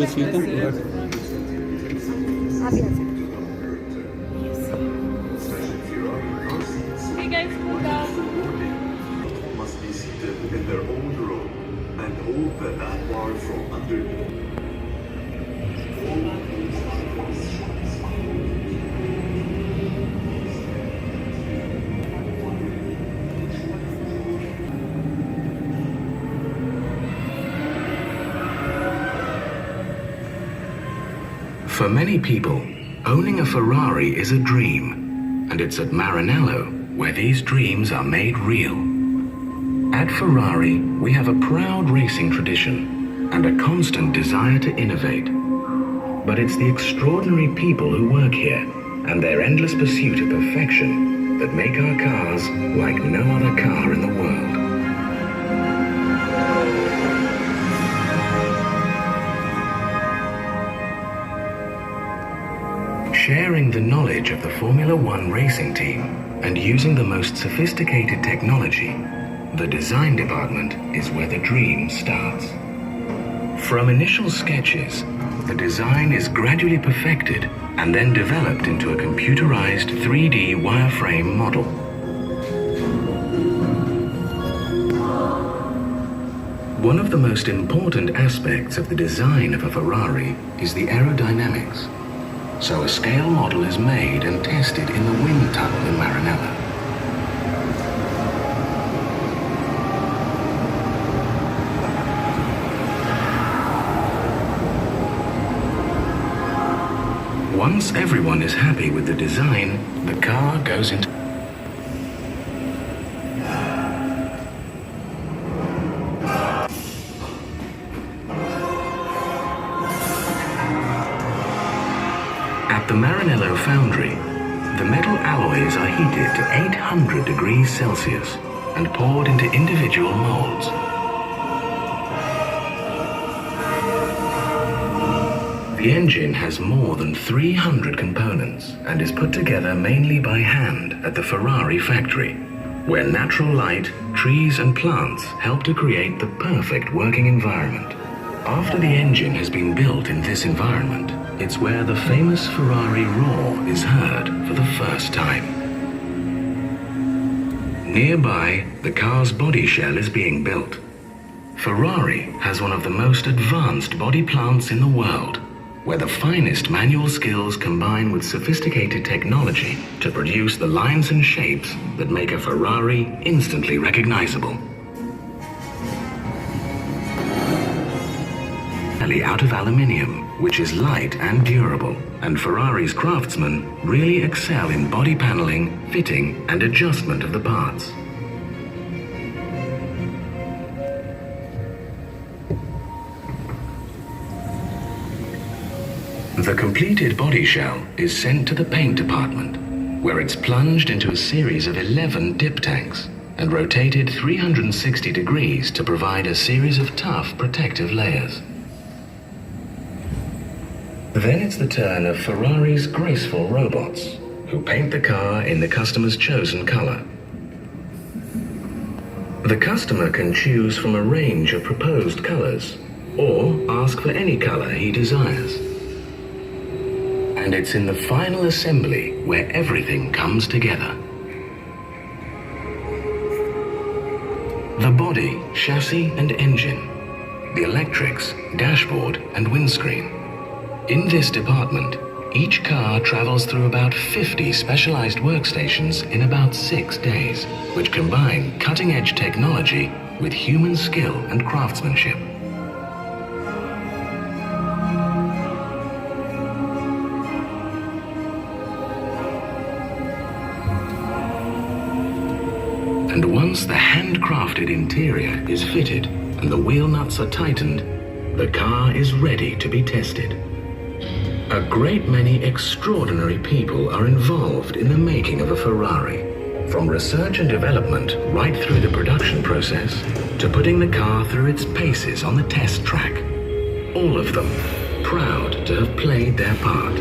जो सीट है आप ही आ सकते Hey guys, hold up. Must be seated in their own row and hold the lap bar from underneath. For many people, owning a Ferrari is a dream, and it's at Maranello where these dreams are made real. At Ferrari, we have a proud racing tradition and a constant desire to innovate. But it's the extraordinary people who work here and their endless pursuit of perfection that make our cars like no other car in the world. Sharing the knowledge of the Formula One racing team and using the most sophisticated technology, the design department is where the dream starts. From initial sketches, the design is gradually perfected and then developed into a computerized 3D wireframe model. One of the most important aspects of the design of a Ferrari is the aerodynamics. So a scale model is made and tested in the wind tunnel in Maranello. Once everyone is happy with the design, the car goes into At the Maranello foundry, the metal alloys are heated to 800 degrees Celsius and poured into individual molds. The engine has more than 300 components and is put together mainly by hand at the Ferrari factory, where natural light, trees and plants help to create the perfect working environment. After the engine has been built in this environment, it's where the famous Ferrari roar is heard for the first time. Nearby, the car's body shell is being built. Ferrari has one of the most advanced body plants in the world, where the finest manual skills combine with sophisticated technology to produce the lines and shapes that make a Ferrari instantly recognizable. Out of aluminium, which is light and durable, and Ferrari's craftsmen really excel in body paneling, fitting, and adjustment of the parts. The completed body shell is sent to the paint department, where it's plunged into a series of 11 dip tanks and rotated 360 degrees to provide a series of tough protective layers. Then it's the turn of Ferrari's graceful robots, who paint the car in the customer's chosen color. The customer can choose from a range of proposed colors, or ask for any color he desires. And it's in the final assembly where everything comes together. The body, chassis and engine, the electrics, dashboard and windscreen. In this department, each car travels through about 50 specialized workstations in about 6 days, which combine cutting-edge technology with human skill and craftsmanship. And once the handcrafted interior is fitted and the wheel nuts are tightened, the car is ready to be tested. A great many extraordinary people are involved in the making of a Ferrari, from research and development right through the production process to putting the car through its paces on the test track. All of them proud to have played their part.